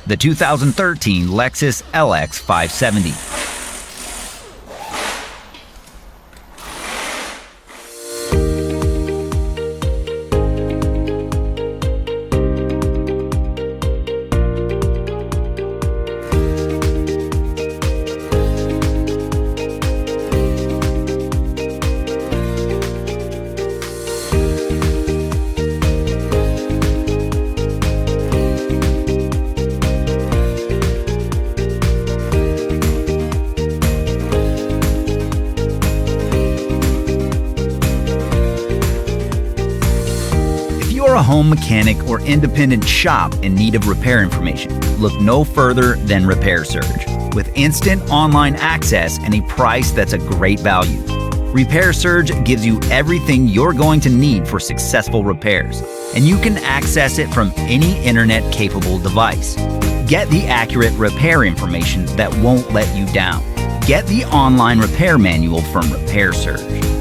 the 2013 Lexus LX570. If you're a home mechanic or independent shop in need of repair information, look no further than Repair Surge. With instant online access and a price that's a great value, Repair Surge gives you everything you're going to need for successful repairs, and you can access it from any internet-capable device. Get the accurate repair information that won't let you down. Get the online repair manual from Repair Surge.